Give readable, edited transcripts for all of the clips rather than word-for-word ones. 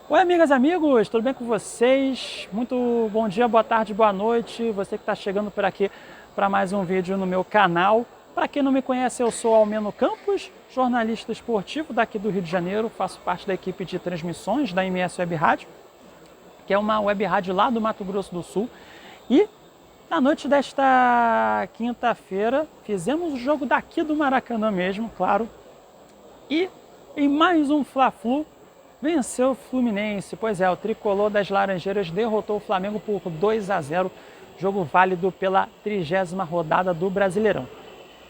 Oi, amigas e amigos, tudo bem com vocês? Muito bom dia, boa tarde, boa noite. Você que está chegando por aqui para mais um vídeo no meu canal. Para quem não me conhece, eu sou Almeno Campos, jornalista esportivo daqui do Rio de Janeiro. Faço parte da equipe de transmissões da MS Web Rádio, que é uma web rádio lá do Mato Grosso do Sul. E na noite desta quinta-feira, fizemos o jogo daqui do Maracanã mesmo, claro. E em mais um Fla-Flu, venceu o Fluminense. Pois é, o tricolor das Laranjeiras derrotou o Flamengo por 2-0, jogo válido pela 30ª rodada do Brasileirão.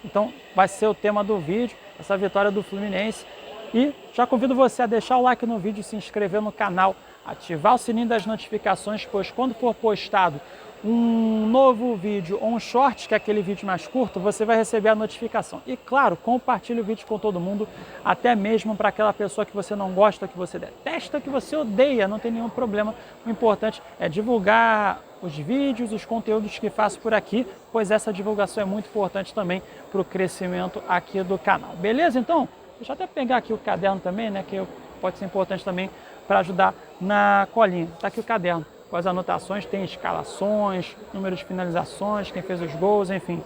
Então vai ser o tema do vídeo, essa vitória do Fluminense. E já convido você a deixar o like no vídeo, se inscrever no canal, ativar o sininho das notificações, pois quando for postado um novo vídeo ou um short, que é aquele vídeo mais curto, você vai receber a notificação. E claro, compartilhe o vídeo com todo mundo, até mesmo para aquela pessoa que você não gosta, que você detesta, que você odeia, não tem nenhum problema. O importante é divulgar os vídeos, os conteúdos que faço por aqui, pois essa divulgação é muito importante também para o crescimento aqui do canal. Beleza? Então, deixa eu até pegar aqui o caderno também, né, que pode ser importante também para ajudar na colinha. Tá aqui o caderno com as anotações, tem escalações, número de finalizações, quem fez os gols, enfim,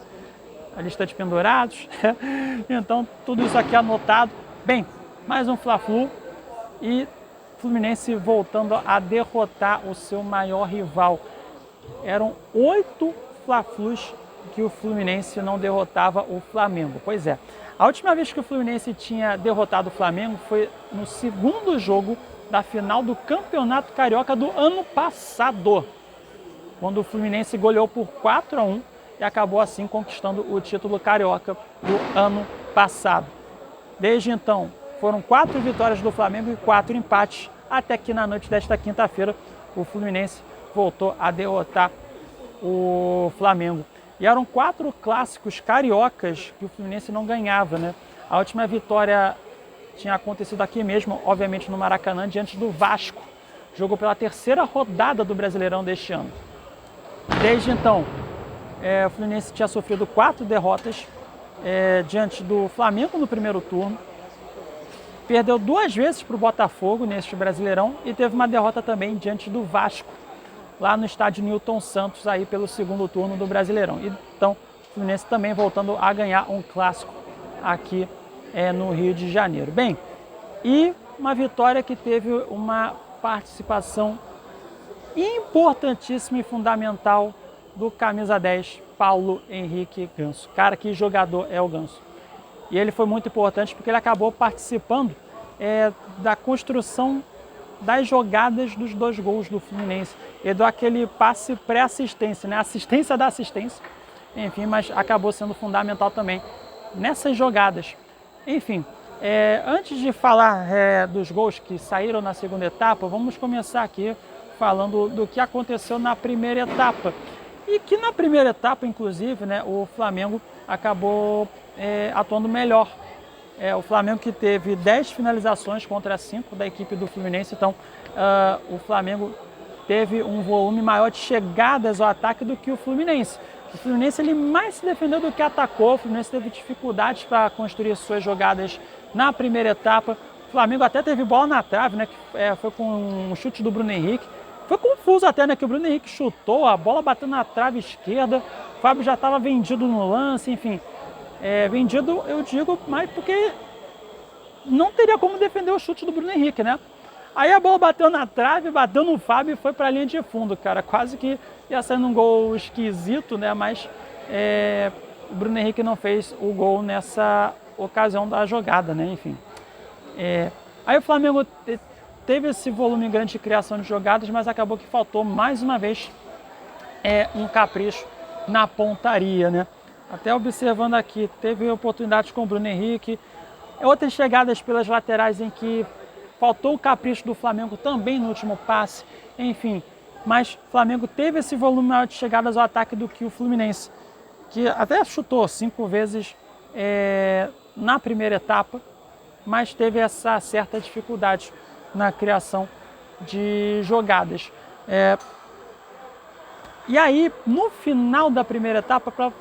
a lista de pendurados. Então, tudo isso aqui anotado. Bem, mais um Fla-Flu e Fluminense voltando a derrotar o seu maior rival. Eram 8 Fla-Flus que o Fluminense não derrotava o Flamengo. Pois é, a última vez que o Fluminense tinha derrotado o Flamengo foi no segundo jogo da final do Campeonato Carioca do ano passado, quando o Fluminense goleou por 4-1 e acabou assim conquistando o título carioca do ano passado. Desde então, foram 4 vitórias do Flamengo e 4 empates, até que na noite desta quinta-feira o Fluminense voltou a derrotar o Flamengo. E eram 4 clássicos cariocas que o Fluminense não ganhava, né? A última vitória tinha acontecido aqui mesmo, obviamente no Maracanã, diante do Vasco. Jogou pela 3ª rodada do Brasileirão deste ano. Desde então, o Fluminense tinha sofrido 4 derrotas diante do Flamengo no primeiro turno. Perdeu 2 vezes para o Botafogo neste Brasileirão e teve uma derrota também diante do Vasco, lá no estádio Newton Santos, aí pelo segundo turno do Brasileirão. Então, o Fluminense também voltando a ganhar um clássico aqui no Rio de Janeiro. Bem, e uma vitória que teve uma participação importantíssima e fundamental do camisa 10, Paulo Henrique Ganso. Cara, que jogador é o Ganso. E ele foi muito importante porque ele acabou participando da construção das jogadas dos 2 gols do Fluminense. Ele deu aquele passe pré-assistência, né? Assistência da assistência, enfim, mas acabou sendo fundamental também nessas jogadas. Enfim, antes de falar dos gols que saíram na segunda etapa, vamos começar aqui falando do que aconteceu na primeira etapa. E que na primeira etapa, inclusive, né, o Flamengo acabou atuando melhor. O Flamengo que teve 10 finalizações contra 5 da equipe do Fluminense, então o Flamengo teve um volume maior de chegadas ao ataque do que o Fluminense. O Fluminense ele mais se defendeu do que atacou, o Fluminense teve dificuldades para construir suas jogadas na primeira etapa. O Flamengo até teve bola na trave, né, que foi com um chute do Bruno Henrique. Foi confuso até, né, que o Bruno Henrique chutou, a bola bateu na trave esquerda, o Fábio já estava vendido no lance, enfim. Vendido, eu digo, mas porque não teria como defender o chute do Bruno Henrique, né? Aí a bola bateu na trave, bateu no Fábio e foi para a linha de fundo, cara. Quase que ia sair um gol esquisito, né? Mas o Bruno Henrique não fez o gol nessa ocasião da jogada, né? Enfim. Aí o Flamengo teve esse volume grande de criação de jogadas, mas acabou que faltou mais uma vez um capricho na pontaria, né? Até observando aqui, teve oportunidades com o Bruno Henrique, outras chegadas pelas laterais em que faltou o capricho do Flamengo também no último passe, enfim. Mas o Flamengo teve esse volume maior de chegadas ao ataque do que o Fluminense, que até chutou 5 vezes na primeira etapa, mas teve essa certa dificuldade na criação de jogadas. E aí, no final da primeira etapa,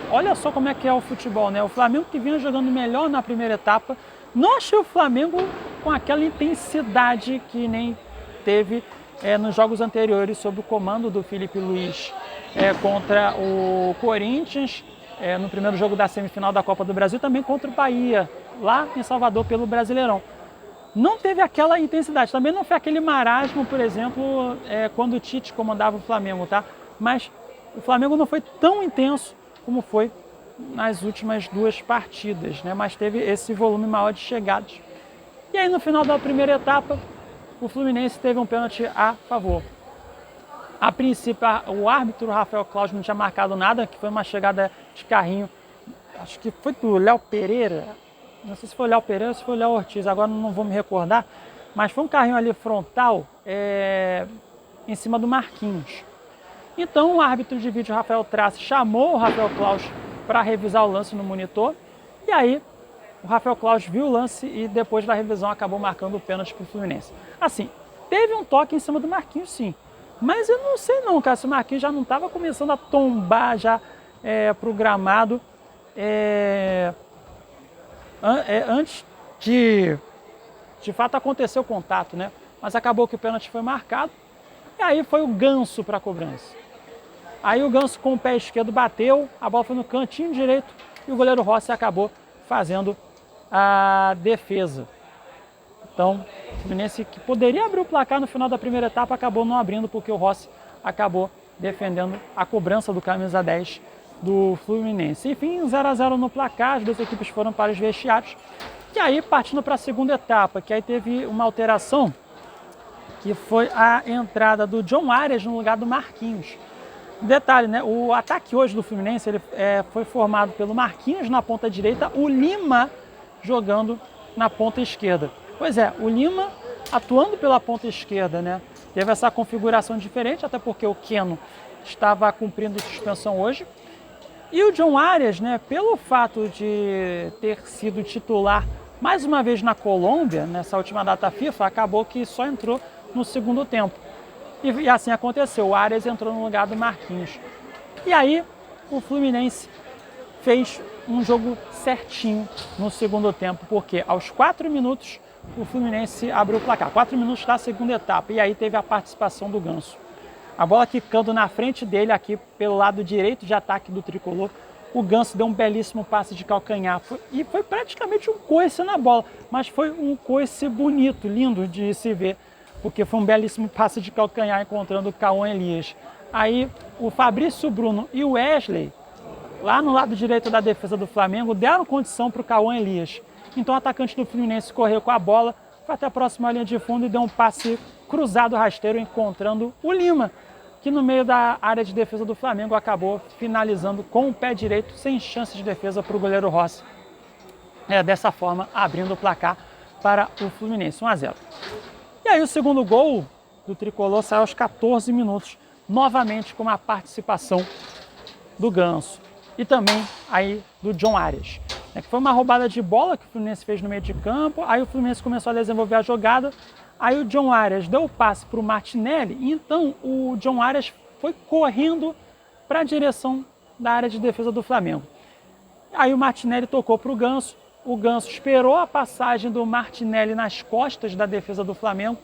olha só como é que é o futebol, né? O Flamengo que vinha jogando melhor na primeira etapa, não achei o Flamengo com aquela intensidade que nem teve nos jogos anteriores sob o comando do Filipe Luiz contra o Corinthians, no primeiro jogo da semifinal da Copa do Brasil, também contra o Bahia, lá em Salvador pelo Brasileirão. Não teve aquela intensidade, também não foi aquele marasmo, por exemplo, quando o Tite comandava o Flamengo, tá? Mas o Flamengo não foi tão intenso como foi nas últimas 2 partidas, né? Mas teve esse volume maior de chegadas. E aí no final da primeira etapa, o Fluminense teve um pênalti a favor. A princípio, o árbitro Rafael Claus não tinha marcado nada, que foi uma chegada de carrinho, acho que foi do Léo Pereira, não sei se foi o Léo Pereira ou se foi o Léo Ortiz, agora não vou me recordar, mas foi um carrinho ali frontal em cima do Marquinhos. Então o árbitro de vídeo, Rafael Trace, chamou o Rafael Claus para revisar o lance no monitor, e aí o Rafael Claus viu o lance e depois da revisão acabou marcando o pênalti para o Fluminense. Assim, teve um toque em cima do Marquinhos, sim, mas eu não sei não, cara, se o Marquinhos já não estava começando a tombar já para o gramado antes de fato acontecer o contato, né? Mas acabou que o pênalti foi marcado e aí foi o Ganso para a cobrança. Aí o Ganso com o pé esquerdo bateu, a bola foi no cantinho direito e o goleiro Rossi acabou fazendo a defesa. Então, o Fluminense, que poderia abrir o placar no final da primeira etapa, acabou não abrindo porque o Rossi acabou defendendo a cobrança do camisa 10 do Fluminense. Enfim, 0-0 no placar, as duas equipes foram para os vestiários. E aí, partindo para a segunda etapa, que aí teve uma alteração, que foi a entrada do John Arias no lugar do Marquinhos. Detalhe, né? O ataque hoje do Fluminense foi formado pelo Marquinhos na ponta direita, o Lima jogando na ponta esquerda. Pois é, o Lima atuando pela ponta esquerda, né? Teve essa configuração diferente, até porque o Keno estava cumprindo suspensão hoje. E o John Arias, né, pelo fato de ter sido titular mais uma vez na Colômbia, nessa última data FIFA, acabou que só entrou no segundo tempo. E assim aconteceu, o Arias entrou no lugar do Marquinhos. E aí o Fluminense fez um jogo certinho no segundo tempo, porque aos 4 minutos o Fluminense abriu o placar, 4 minutos da segunda etapa, e aí teve a participação do Ganso. A bola quicando na frente dele, aqui pelo lado direito de ataque do Tricolor, o Ganso deu um belíssimo passe de calcanhar, e foi praticamente um coice na bola, mas foi um coice bonito, lindo de se ver, porque foi um belíssimo passe de calcanhar encontrando o Cauã Elias. Aí o Fabrício Bruno e o Wesley, lá no lado direito da defesa do Flamengo, deram condição para o Cauã Elias. Então o atacante do Fluminense correu com a bola, foi até a próxima linha de fundo e deu um passe cruzado rasteiro encontrando o Lima, que no meio da área de defesa do Flamengo acabou finalizando com o pé direito, sem chance de defesa para o goleiro Rossi. Dessa forma, abrindo o placar para o Fluminense, 1-0. E aí o segundo gol do Tricolor saiu aos 14 minutos, novamente com a participação do Ganso e também aí do John Arias. Que foi uma roubada de bola que o Fluminense fez no meio de campo, aí o Fluminense começou a desenvolver a jogada, aí o John Arias deu o passe para o Martinelli, e então o John Arias foi correndo para a direção da área de defesa do Flamengo. Aí o Martinelli tocou para o Ganso esperou a passagem do Martinelli nas costas da defesa do Flamengo,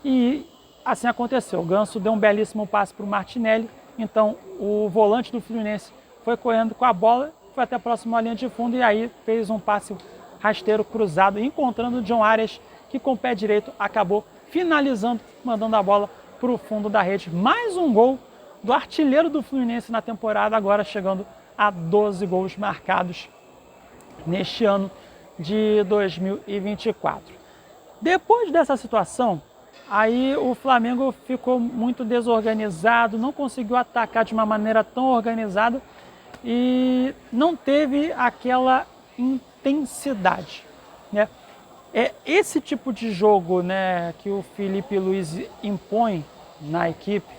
e assim aconteceu. O Ganso deu um belíssimo passe para o Martinelli, então o volante do Fluminense foi correndo com a bola, foi até a próxima linha de fundo e aí fez um passe rasteiro cruzado, encontrando o John Arias, que com o pé direito acabou finalizando, mandando a bola para o fundo da rede. Mais um gol do artilheiro do Fluminense na temporada, agora chegando a 12 gols marcados neste ano de 2024. Depois dessa situação, aí o Flamengo ficou muito desorganizado, não conseguiu atacar de uma maneira tão organizada e não teve aquela intensidade, né? Esse tipo de jogo, né, que o Filipe Luiz impõe na equipe,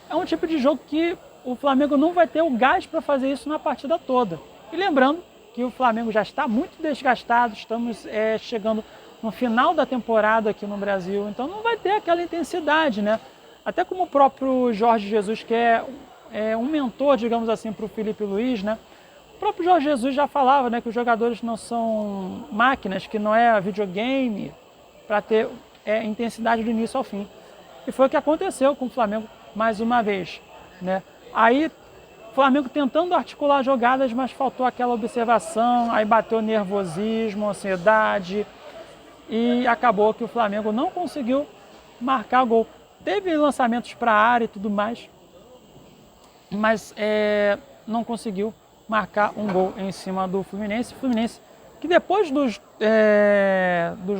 é um tipo de jogo que o Flamengo não vai ter o gás para fazer isso na partida toda. E lembrando que o Flamengo já está muito desgastado, estamos chegando no final da temporada aqui no Brasil, então não vai ter aquela intensidade, né? Até como o próprio Jorge Jesus, que é um mentor, digamos assim, para o Filipe Luiz, né? O próprio Jorge Jesus já falava, né, que os jogadores não são máquinas, que não é videogame para ter intensidade do início ao fim. E foi o que aconteceu com o Flamengo mais uma vez, né? Aí o Flamengo tentando articular jogadas, mas faltou aquela observação, aí bateu nervosismo, ansiedade e acabou que o Flamengo não conseguiu marcar gol. Teve lançamentos para a área e tudo mais, mas não conseguiu marcar um gol em cima do Fluminense. Fluminense que depois dos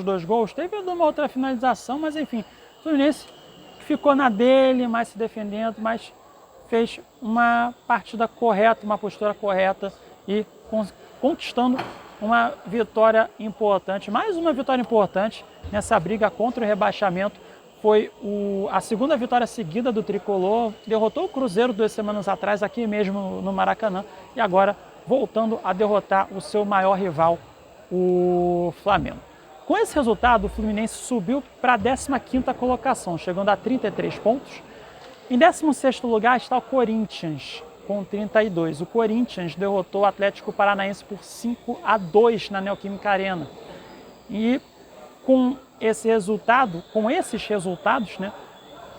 2 gols teve uma outra finalização, mas enfim, o Fluminense ficou na dele, mais se defendendo, mas fez uma partida correta, uma postura correta e conquistando uma vitória importante, mais uma vitória importante nessa briga contra o rebaixamento. Foi a segunda vitória seguida do Tricolor, derrotou o Cruzeiro 2 semanas atrás aqui mesmo no Maracanã e agora voltando a derrotar o seu maior rival, o Flamengo. Com esse resultado, o Fluminense subiu para a 15ª colocação, chegando a 33 pontos. Em 16º lugar está o Corinthians, com 32. O Corinthians derrotou o Atlético Paranaense por 5-2 na Neoquímica Arena. E com esses resultados, né,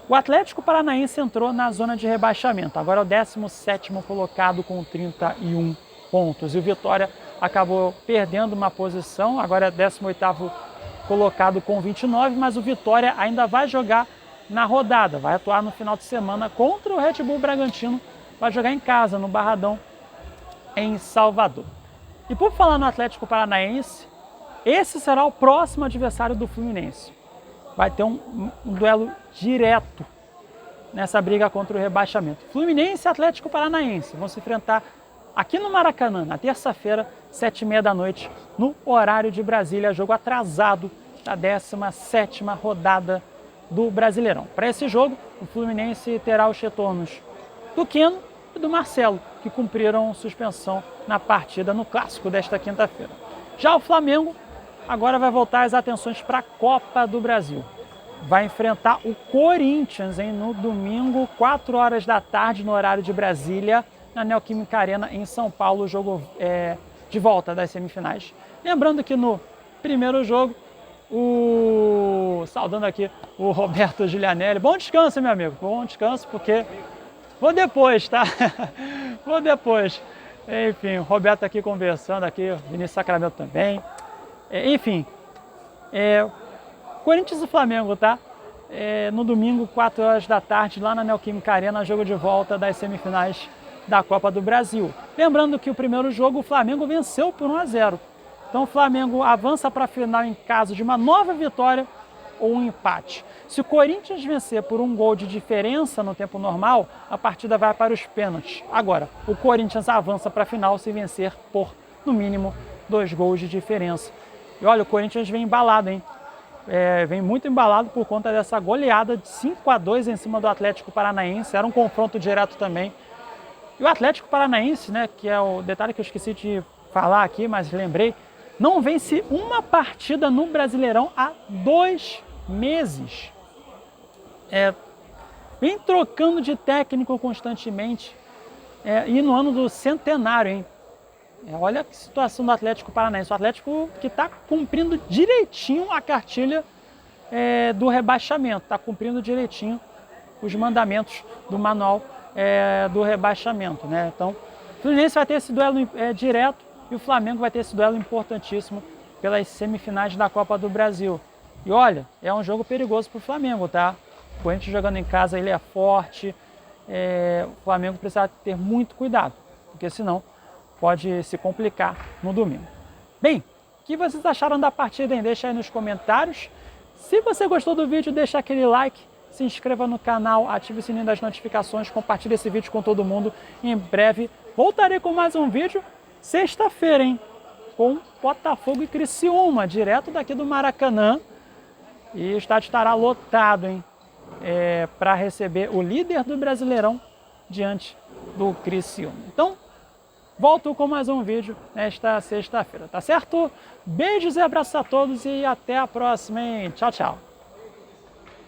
o Atlético Paranaense entrou na zona de rebaixamento. Agora é o 17º colocado com 31 pontos. E o Vitória acabou perdendo uma posição, agora é 18º colocado com 29, mas o Vitória ainda vai jogar na rodada, vai atuar no final de semana contra o Red Bull Bragantino, vai jogar em casa, no Barradão, em Salvador. E por falar no Atlético Paranaense, esse será o próximo adversário do Fluminense. Vai ter um duelo direto nessa briga contra o rebaixamento. Fluminense e Atlético Paranaense vão se enfrentar aqui no Maracanã, na terça-feira, 7h30 da noite, no horário de Brasília, jogo atrasado da 17ª rodada do Brasileirão. Para esse jogo, o Fluminense terá os retornos do Keno e do Marcelo, que cumpriram suspensão na partida no Clássico desta quinta-feira. Já o Flamengo agora vai voltar as atenções para a Copa do Brasil. Vai enfrentar o Corinthians no domingo, 4 horas da tarde, no horário de Brasília, na Neoquímica Arena, em São Paulo, o jogo de volta das semifinais. Lembrando que no primeiro jogo, saudando aqui o Roberto Giulianelli. Bom descanso, meu amigo, bom descanso, porque vou depois, tá? Vou depois. Enfim, o Roberto aqui conversando aqui, Vinícius Sacramento também. Enfim, Corinthians e Flamengo, tá? No domingo, 4 horas da tarde, lá na Neoquímica Arena, jogo de volta das semifinais da Copa do Brasil. Lembrando que o primeiro jogo o Flamengo venceu por 1-0. Então o Flamengo avança para a final em caso de uma nova vitória ou um empate. Se o Corinthians vencer por 1 gol de diferença no tempo normal, a partida vai para os pênaltis. Agora, o Corinthians avança para a final se vencer por, no mínimo, 2 gols de diferença. E olha, o Corinthians vem embalado, hein? Vem muito embalado por conta dessa goleada de 5-2 em cima do Atlético Paranaense. Era um confronto direto também. E o Atlético Paranaense, né, que é o detalhe que eu esqueci de falar aqui, mas lembrei, não vence uma partida no Brasileirão há 2 meses. Vem trocando de técnico constantemente. E no ano do centenário, hein? Olha a situação do Atlético Paranaense. O Atlético que está cumprindo direitinho a cartilha do rebaixamento. Está cumprindo direitinho os mandamentos do manual do rebaixamento, né? Então, o Fluminense vai ter esse duelo direto e o Flamengo vai ter esse duelo importantíssimo pelas semifinais da Copa do Brasil. E olha, é um jogo perigoso para o Flamengo, tá? O Corinthians jogando em casa, ele é forte. O Flamengo precisa ter muito cuidado, porque senão pode se complicar no domingo. Bem, o que vocês acharam da partida, hein? Deixa aí nos comentários. Se você gostou do vídeo, deixa aquele like, se inscreva no canal, ative o sininho das notificações, compartilhe esse vídeo com todo mundo. Em breve voltarei com mais um vídeo, sexta-feira, hein? Com Botafogo e Criciúma, direto daqui do Maracanã. E o estádio estará lotado, hein? Para receber o líder do Brasileirão diante do Criciúma. Então, volto com mais um vídeo nesta sexta-feira, tá certo? Beijos e abraços a todos e até a próxima, hein? Tchau, tchau!